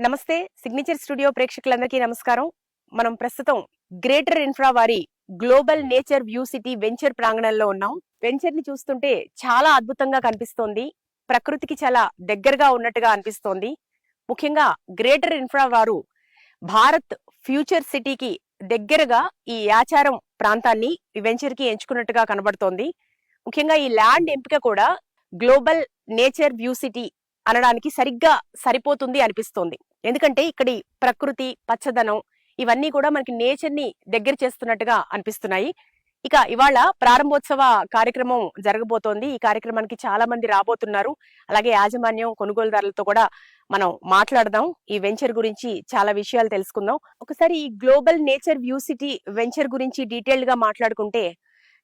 నమస్తే signature studio ప్రేక్షకులందరికీ నమస్కారం. మనం ప్రస్తుతం గ్రేటర్ ఇన్ఫ్రా వారి global nature view city venture ప్రాంగణంలో ఉన్నాం. వెంచర్ ని చూస్తుంటే చాలా అద్భుతంగా కనిపిస్తోంది. ప్రకృతికి చాలా దగ్గరగా ఉన్నట్టుగా అనిపిస్తోంది. ముఖ్యంగా గ్రేటర్ ఇన్ఫ్రా వారు భారత్ ఫ్యూచర్ సిటీకి దగ్గరగా ఈ యాచారం ప్రాంతాన్ని ఈ వెంచర్ కి ఎంచుకున్నట్టుగా కనబడుతోంది. ముఖ్యంగా ఈ ల్యాండ్ ఎంపిక కూడా గ్లోబల్ నేచర్ వ్యూ సిటీ అనడానికి సరిగ్గా సరిపోతుంది అనిపిస్తోంది. ఎందుకంటే ఇక్కడి ప్రకృతి, పచ్చదనం ఇవన్నీ కూడా మనకి నేచర్ ని దగ్గర చేస్తున్నట్టుగా అనిపిస్తున్నాయి. ఇక ఇవాళ ప్రారంభోత్సవ కార్యక్రమం జరగబోతోంది. ఈ కార్యక్రమానికి చాలా మంది రాబోతున్నారు. అలాగే యాజమాన్యం, కొనుగోలుదారులతో కూడా మనం మాట్లాడదాం. ఈ వెంచర్ గురించి చాలా విషయాలు తెలుసుకుందాం. ఒకసారి ఈ global nature view city venture గురించి డీటెయిల్డ్ గా మాట్లాడుకుంటే,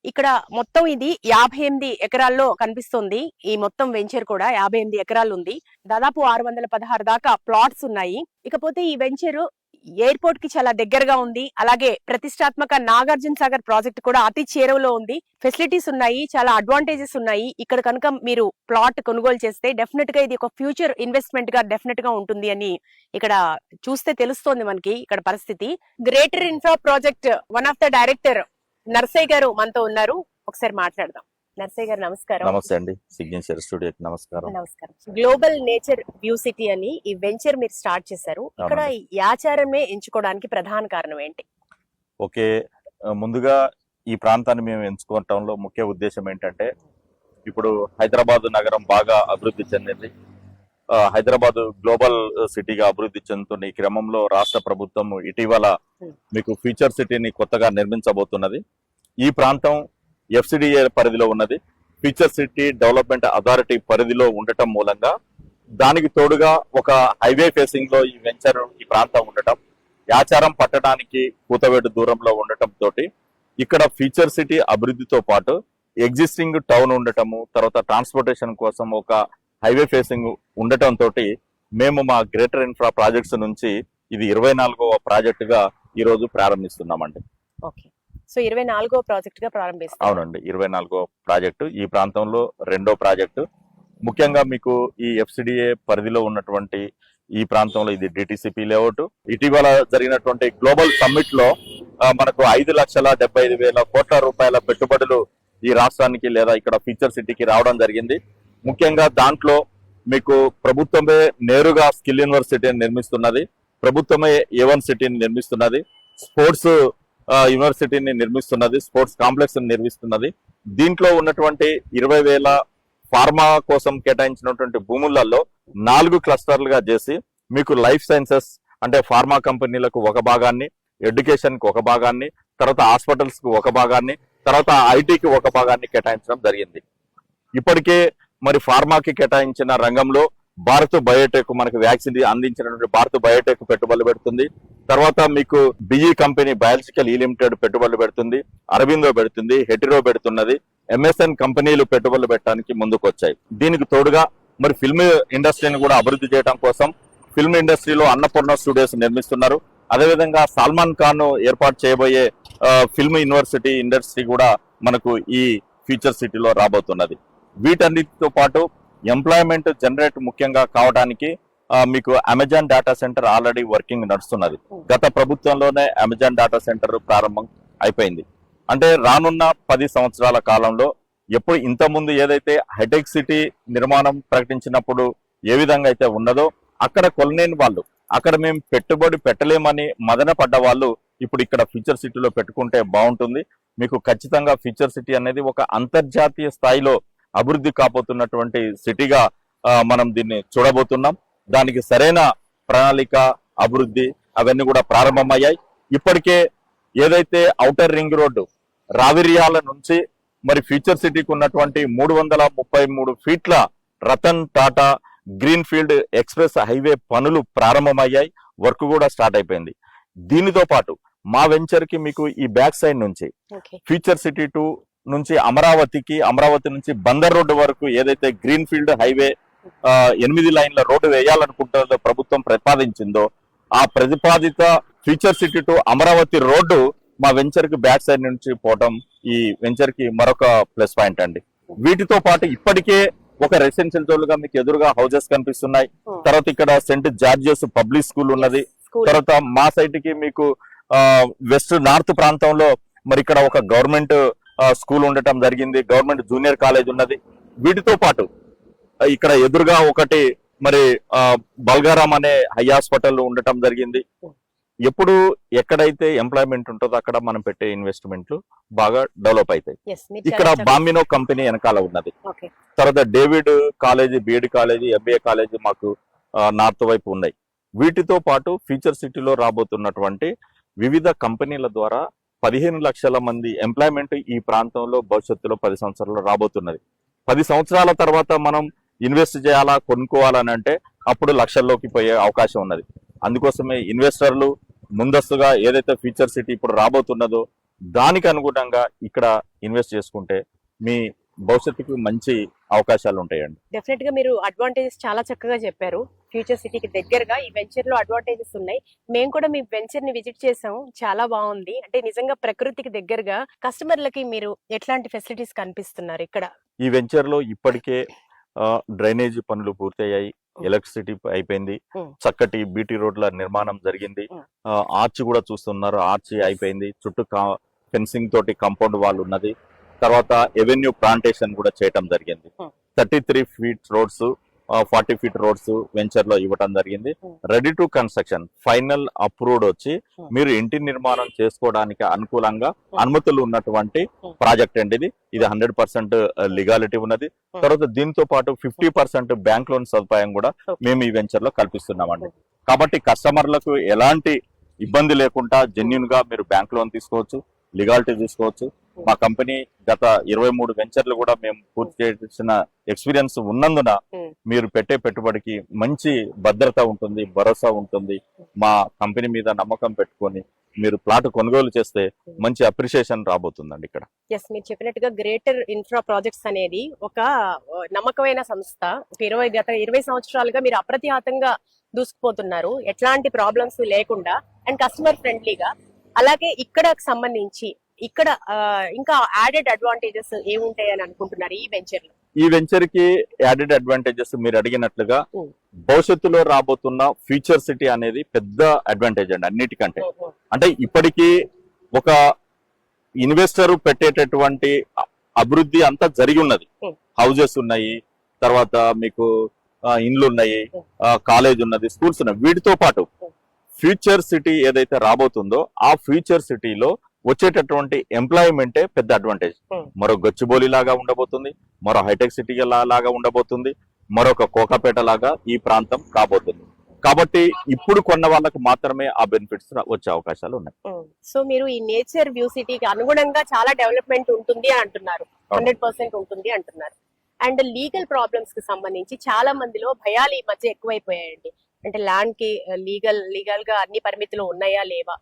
ఇక్కడ మొత్తం ఇది 58 ఎకరాల్లో కనిపిస్తుంది. ఈ మొత్తం వెంచర్ కూడా 58 ఎకరాలు ఉంది. దాదాపు 616 దాకా ప్లాట్స్ ఉన్నాయి. ఇకపోతే ఈ వెంచర్ ఎయిర్పోర్ట్ కి చాలా దగ్గరగా ఉంది. అలాగే ప్రతిష్టాత్మక నాగార్జున సాగర్ ప్రాజెక్ట్ కూడా అతి చేరువలో ఉంది. ఫెసిలిటీస్ ఉన్నాయి, చాలా అడ్వాంటేజెస్ ఉన్నాయి. ఇక్కడ కనుక మీరు ప్లాట్ కొనుగోలు చేస్తే డెఫినెట్ గా ఇది ఒక ఫ్యూచర్ ఇన్వెస్ట్మెంట్ గా డెఫినెట్ గా ఉంటుంది అని ఇక్కడ చూస్తే తెలుస్తోంది మనకి ఇక్కడ పరిస్థితి. Greater infra project one of the director Narsaiah గారు మనతో ఉన్నారు. ఒకసారి మాట్లాడదాం. నర్సయ్య గారు నమస్కారం. నమస్తే అండి, సిగ్నేచర్ స్టూడియోకి నమస్కారం. నమస్కారం. గ్లోబల్ నేచర్ వ్యూ సిటీ అని ఈ వెంచర్ మీరు స్టార్ట్ చేశారు. ఇక్కడ యాచారమే ఎంచుకోవడానికి ప్రధాన కారణం ఏంటి? ఓకే, ముందుగా ఈ ప్రాంతాన్ని మేము ఎంచుకోవటంలో ముఖ్య ఉద్దేశం ఏంటంటే, ఇప్పుడు హైదరాబాద్ నగరం బాగా అభివృద్ధి చెందింది. హైదరాబాద్ గ్లోబల్ సిటీగా అభివృద్ధి చెందుతున్న ఈ క్రమంలో రాష్ట్ర ప్రభుత్వం ఇటీవల మీకు ఫ్యూచర్ సిటీని కొత్తగా నిర్మించబోతున్నది. ఈ ప్రాంతం FCDA పరిధిలో ఉన్నది. ఫ్యూచర్ సిటీ డెవలప్మెంట్ అథారిటీ పరిధిలో ఉండటం మూలంగా దానికి తోడుగా ఒక హైవే ఫేసింగ్ లో ఈ వెంచర్ ఈ ప్రాంతం ఉండటం, యాచారం పట్టడానికి కూతవేటు దూరంలో ఉండటం తోటి ఇక్కడ ఫ్యూచర్ సిటీ అభివృద్ధితో పాటు ఎగ్జిస్టింగ్ టౌన్ ఉండటము, తర్వాత ట్రాన్స్పోర్టేషన్ కోసం ఒక హైవే ఫేసింగ్ ఉండటం తోటి మేము మా గ్రేటర్ ఇన్ఫ్రా ప్రాజెక్ట్స్ నుంచి ఇది 24వ ప్రాజెక్ట్ గా ఈ రోజు ప్రారంభిస్తున్నామండి. ఓకే, సో 24వ ప్రాజెక్ట్ గా ప్రారంభిస్తాం. అవునండి, 24వ ప్రాజెక్టు. ఈ ప్రాంతంలో రెండో ప్రాజెక్టు. ముఖ్యంగా మీకు ఈ FCDA పరిధిలో ఉన్నటువంటి ఈ ప్రాంతంలో ఇది DTCP లేఅవుట్. ఇటీవల జరిగినటువంటి గ్లోబల్ సమ్మిట్ లో మనకు 5,75,000 కోట్ల రూపాయల పెట్టుబడులు ఈ రాష్ట్రానికి లేదా ఇక్కడ ఫ్యూచర్ సిటీకి రావడం జరిగింది. ముఖ్యంగా దాంట్లో మీకు ప్రభుత్వమే నేరుగా స్కిల్ యూనివర్సిటీని నిర్మిస్తున్నది, ప్రభుత్వమే A1 సిటీని నిర్మిస్తున్నది, స్పోర్ట్స్ యూనివర్సిటీని నిర్మిస్తున్నది, స్పోర్ట్స్ కాంప్లెక్స్ నిర్మిస్తున్నది. దీంట్లో ఉన్నటువంటి 20,000 ఫార్మా కోసం కేటాయించినటువంటి భూములలో 4 క్లస్టర్లుగా చేసి మీకు లైఫ్ సైన్సెస్ అంటే ఫార్మా కంపెనీలకు ఒక భాగాన్ని, ఎడ్యుకేషన్ కి ఒక భాగాన్ని, తర్వాత హాస్పిటల్స్ కు ఒక భాగాన్ని, తర్వాత ఐటీకి ఒక భాగాన్ని కేటాయించడం జరిగింది. ఇప్పటికే మరి ఫార్మాకి కేటాయించిన రంగంలో భారత్ బయోటెక్ మనకు వ్యాక్సిన్ అందించినటువంటి భారత్ బయోటెక్ పెట్టుబడులు పెడుతుంది. తర్వాత మీకు బిఈ కంపెనీ బయాలజికల్ లిమిటెడ్ పెట్టుబడులు పెడుతుంది, అరవిందో పెడుతుంది, హెటిరో పెడుతున్నది, MSN కంపెనీలు పెట్టుబడులు పెట్టడానికి ముందుకు వచ్చాయి. దీనికి తోడుగా మరి ఫిల్మ్ ఇండస్ట్రీని కూడా అభివృద్ధి చేయడం కోసం ఫిల్మ్ ఇండస్ట్రీలో అన్నపూర్ణ స్టూడియోస్ నిర్మిస్తున్నారు. అదేవిధంగా సల్మాన్ ఖాన్ ఏర్పాటు చేయబోయే ఫిల్మ్ యూనివర్సిటీ ఇండస్ట్రీ కూడా మనకు ఈ ఫ్యూచర్ సిటీలో రాబోతున్నది. వీటన్నిటితో పాటు ఎంప్లాయ్మెంట్ జనరేట్ ముఖ్యంగా కావడానికి మీకు Amazon data centre already working నడుస్తున్నది. గత ప్రభుత్వంలోనే అమెజాన్ డేటా సెంటర్ ప్రారంభం అయిపోయింది. అంటే రానున్న 10 సంవత్సరాల కాలంలో ఎప్పుడు ఇంతకుముందు ఏదైతే హైటెక్ సిటీ నిర్మాణం ప్రకటించినప్పుడు ఏ విధంగా అయితే ఉన్నదో అక్కడ కొలలేని వాళ్ళు, అక్కడ మేము పెట్టుబడి పెట్టలేమని మదన పడ్డ వాళ్ళు ఇప్పుడు ఇక్కడ ఫ్యూచర్ సిటీలో పెట్టుకుంటే బాగుంటుంది. మీకు ఖచ్చితంగా ఫ్యూచర్ సిటీ అనేది ఒక అంతర్జాతీయ స్థాయిలో అభివృద్ధి కాబోతున్నటువంటి సిటీగా మనం దీన్ని చూడబోతున్నాం. దానికి సరైన ప్రణాళిక, అభివృద్ధి అవన్నీ కూడా ప్రారంభమయ్యాయి. ఇప్పటికే ఏదైతే ఔటర్ రింగ్ రోడ్డు రావిర్యాల నుంచి మరి ఫ్యూచర్ సిటీకి ఉన్నటువంటి 333 ఫీట్ల Ratan Tata green field express highway పనులు ప్రారంభమయ్యాయి, వర్క్ కూడా స్టార్ట్ అయిపోయింది. దీనితో పాటు మా వెంచర్ కి మీకు ఈ బ్యాక్ సైడ్ నుంచి ఫ్యూచర్ సిటీ నుంచి అమరావతి నుంచి బందర్ రోడ్డు వరకు ఏదైతే గ్రీన్ ఫీల్డ్ హైవే 8 లైన్ల రోడ్డు వేయాలనుకుంటుందో ప్రభుత్వం ప్రతిపాదించిందో ఆ ప్రతిపాదిత future city to Amaravati road మా వెంచర్ కి బ్యాక్ సైడ్ నుంచి పోవడం ఈ వెంచర్ కి మరొక ప్లస్ పాయింట్ అండి. వీటితో పాటు ఇప్పటికే ఒక రెసిడెన్షియల్ జోన్ గా మీకు ఎదురుగా హౌసెస్ కనిపిస్తున్నాయి. Hmm. తర్వాత ఇక్కడ సెంట్ జార్జియస్ పబ్లిక్ స్కూల్ ఉన్నది. స్కూల్ తర్వాత మా సైట్ కి మీకు వెస్ట్ నార్త్ ప్రాంతంలో మరి ఇక్కడ ఒక గవర్నమెంట్ స్కూల్ ఉండటం జరిగింది. గవర్నమెంట్ జూనియర్ కాలేజ్ ఉన్నది. వీటితో పాటు ఇక్కడ ఎదురుగా ఒకటి మరి బల్గారాం అనే హై హాస్పిటల్ ఉండటం జరిగింది. ఎప్పుడు ఎక్కడైతే ఎంప్లాయ్మెంట్ ఉంటుందో అక్కడ మనం పెట్టే ఇన్వెస్ట్మెంట్లు బాగా డెవలప్ అవుతాయి. Yes, మీరు ఇక్కడ చాలా బాంబినో కంపెనీ వెనకాల ఉన్నది. ఓకే. తర్వాత David college, BEd college, MBA college మాకు నార్త్ వైపు ఉన్నాయి. వీటితో పాటు ఫ్యూచర్ సిటీలో రాబోతున్నటువంటి వివిధ కంపెనీల ద్వారా 15 లక్షల మంది ఎంప్లాయ్మెంట్ ఈ ప్రాంతంలో భవిష్యత్తులో 10 సంవత్సరాల్లో రాబోతున్నది. 10 సంవత్సరాల తర్వాత మనం ఇన్వెస్ట్ చేయాలా, కొనుక్కోవాలని అంటే అప్పుడు లక్షల్లోకి పోయే అవకాశం ఉన్నది. అందుకోసమే ఇన్వెస్టర్లు ముందస్తుగా ఏదైతే ఫ్యూచర్ సిటీ ఇప్పుడు రాబోతున్నదో దానికి అనుగుణంగా ఇక్కడ ఇన్వెస్ట్ చేసుకుంటే మీ భవిష్యత్తుకు మంచి అవకాశాలు ఉంటాయండి. డెఫినెట్ గా మీరు అడ్వాంటేజెస్ చాలా చక్కగా చెప్పారు. ఫ్యూచర్ సిటీకి దగ్గరగా ఈ వెంచర్ లో అడ్వాంటేజెస్ ఉన్నాయి. మేము కూడా మీ వెంచర్ ని విజిట్ చేసాం, చాలా బాగుంది. అంటే నిజంగా ప్రకృతికి దగ్గరగా కస్టమర్లకి మీరు ఎట్లాంటి ఫెసిలిటీస్ కనిపిస్తున్నారు ఇక్కడ? ఈ వెంచర్ లో ఇప్పటికే డ్రైనేజీ పనులు పూర్తయ్యాయి, ఎలక్ట్రిసిటీ అయిపోయింది, చక్కటి బీటీ రోడ్ల నిర్మాణం జరిగింది, ఆర్చ్ కూడా చూస్తున్నారు, ఆర్చ్ అయిపోయింది, చుట్టూ ఫెన్సింగ్ తోటి కాంపౌండ్ వాల్ ఉన్నది. తర్వాత ఎవెన్యూ ప్లాంటేషన్ కూడా చేయటం జరిగింది. 33 feet roads, 40 feet roads venture లో ఇవ్వటం జరిగింది. Ready to construction final approved వచ్చి మీరు ఇంటి నిర్మాణం చేసుకోవడానికి అనుకూలంగా అనుమతులు ఉన్నటువంటి ప్రాజెక్ట్ అండి ఇది. 100% లీగాలిటీ ఉన్నది. తర్వాత దీంతో పాటు 50% బ్యాంక్ లోన్ సదుపాయం కూడా మేము ఈ వెంచర్ లో కల్పిస్తున్నామండి. కాబట్టి కస్టమర్లకు ఎలాంటి ఇబ్బంది లేకుండా జెన్యూన్ గా మీరు బ్యాంక్ లోన్ తీసుకోవచ్చు, లీగాలిటీ తీసుకోవచ్చు. మా కంపెనీ గత 23 వెంచర్లు కూడా మేము పూర్తి చేసిన ఎక్స్పీరియన్స్ ఉన్నందున మీరు పెట్టే పెట్టుబడికి మంచి భద్రత ఉంటుంది, భరోసా ఉంటుంది. మా కంపెనీ మీద నమ్మకం పెట్టుకొని మీరు ప్లాట్ కొనుగోలు చేస్తే మంచి అప్రిషియేషన్ రాబోతుందండి ఇక్కడ. ఎస్, మీరు చెప్పినట్టుగా గ్రేటర్ ఇన్ఫ్రా ప్రాజెక్ట్స్ అనేది ఒక నమ్మకమైన సంస్థ. గత 20 సంవత్సరాలుగా మీరు అప్రతిహతంగా దూసుకుపోతున్నారు, ఎట్లాంటి ప్రాబ్లమ్స్ లేకుండా అండ్ కస్టమర్ ఫ్రెండ్లీగా. అలాగే ఇక్కడ సంబంధించి ఇక్కడ ఇంకా యాడెడ్ అడ్వాంటేజెస్ ఏముంటాయి అని అనుకుంటున్నారు ఈ వెంచర్ లో? ఈ వెంచర్ కి యాడెడ్ అడ్వాంటేజెస్ మీరు అడిగినట్లుగా భవిష్యత్తులో రాబోతున్న ఫ్యూచర్ సిటీ అనేది పెద్ద అడ్వాంటేజ్ అండి అన్నిటికంటే. అంటే ఇప్పటికీ ఒక ఇన్వెస్టర్ పెట్టేటటువంటి అభివృద్ధి అంతా జరిగి ఉన్నది. హౌజెస్ ఉన్నాయి, తర్వాత మీకు ఇండ్లు ఉన్నాయి, కాలేజ్ ఉన్నది, స్కూల్స్ ఉన్నాయి. వీటితో పాటు ఫ్యూచర్ సిటీ ఏదైతే రాబోతుందో ఆ ఫ్యూచర్ సిటీలో వచ్చేటటువంటి ఎంప్లాయ్మెంటే పెద్ద అడ్వాంటేజ్. మరో గచ్చిబౌలి లాగా ఉండబోతుంది, మరో హైటెక్ సిటీ లాగా ఉండబోతుంది, మరొక కోకాపేట లాగా ఈ ప్రాంతం కాబోతుంది. కాబట్టి ఇప్పుడు కొన్న వాళ్ళకు మాత్రమే ఆ బెనిఫిట్స్ వచ్చే అవకాశాలు ఉన్నాయి. సో మీరు ఈ నేచర్ వ్యూ సిటీకి అనుగుణంగా చాలా డెవలప్మెంట్ ఉంటుంది అని అంటున్నారు, 100% ఉంటుంది అంటున్నారు. అండ్ లీగల్ ప్రాబ్లమ్స్ కి సంబంధించి చాలా మందిలో భయాలు ఈ మధ్య ఎక్కువైపోయాయండి. అంటే ల్యాండ్ కి లీగల్ గా అన్ని పరిమితులు ఉన్నాయా లేవా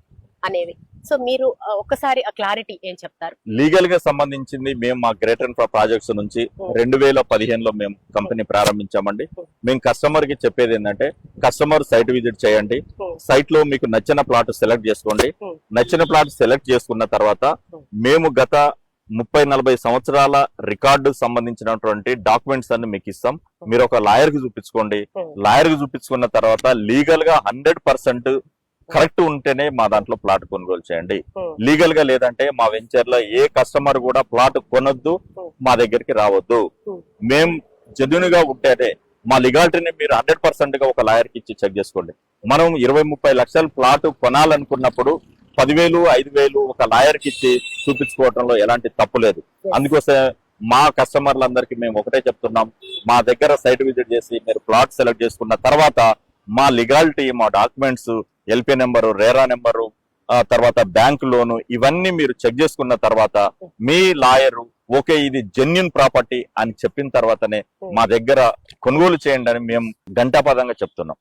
అనేవి. సో మీరు ఒక్కసారి ఆ క్లారిటీ ఏం చెప్తారు? లీగల్ గా సంబంధించింది మేము మా గ్రేటర్ ఇన్ఫ్రా ప్రాజెక్ట్స్ నుంచి 2015లో మేము కంపెనీ ప్రారంభించామండి. మేము కస్టమర్ కి చెప్పేది ఏంటంటే కస్టమర్ సైట్ విజిట్ చేయండి, సైట్ లో మీకు నచ్చిన ప్లాట్ సెలెక్ట్ చేసుకోండి. నచ్చిన ప్లాట్ సెలెక్ట్ చేసుకున్న తర్వాత మేము గత 30-40 సంవత్సరాల రికార్డు సంబంధించినటువంటి డాక్యుమెంట్స్ అన్ని మీకు ఇస్తాం. మీరు ఒక లాయర్ కి చూపించుకోండి. లాయర్ కి చూపించుకున్న తర్వాత లీగల్ గా 100% కరెక్ట్ ఉంటేనే మా దాంట్లో ప్లాట్ కొనుగోలు చేయండి. లీగల్ గా లేదంటే మా వెంచర్ లో ఏ కస్టమర్ కూడా ప్లాట్ కొనొద్దు, మా దగ్గరికి రావద్దు. మేం జెన్యూన్ గా ఉంటేనే మా లీగాలిటీని మీరు 100% గా ఒక లాయర్ కి ఇచ్చి చెక్ చేసుకోండి. మనం 20-30 లక్షల ప్లాట్ కొనాలనుకున్నప్పుడు 10,000, 5,000 ఒక లాయర్ కి ఇచ్చి చూపించుకోవడంలో ఎలాంటి తప్పు లేదు. అందుకోసం మా కస్టమర్లందరికీ మేము ఒకటే చెప్తున్నాం, మా దగ్గర సైట్ విజిట్ చేసి మీరు ప్లాట్ సెలెక్ట్ చేసుకున్న తర్వాత మా లీగాలిటీ, మా documents, LP number, RERA number, తర్వాత బ్యాంక్ లోను ఇవన్నీ మీరు చెక్ చేసుకున్న తర్వాత మీ లాయరు ఓకే ఇది జెన్యూన్ ప్రాపర్టీ అని చెప్పిన తర్వాతనే మా దగ్గర కొనుగోలు చేయండి అని మేము ఘంటాపదంగా చెప్తున్నాం.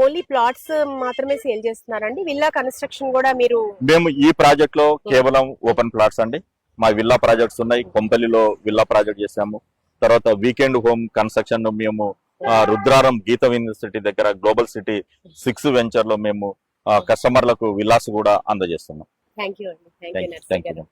ఓన్లీ ప్లాట్స్ మాత్రమే సేల్ చేస్తున్నారండి? విల్లా కన్స్ట్రక్షన్ కూడా మీరు? మేము ఈ ప్రాజెక్ట్ లో కేవలం ఓపెన్ ప్లాట్స్ అండి. మా విల్లా ప్రాజెక్ట్స్ ఉన్నాయి. కొంపల్లిలో విల్లా ప్రాజెక్ట్ చేసాము. తర్వాత వీకెండ్ హోమ్ కన్స్ట్రక్షన్ మేము రుద్రారం గీతం యూనివర్సిటీ దగ్గర గ్లోబల్ సిటీ 6 వెంచర్ లో మేము కస్టమర్లకు విల్లాస్ కూడా అందజేస్తున్నాం. థ్యాంక్ యూ అండి. Thank you.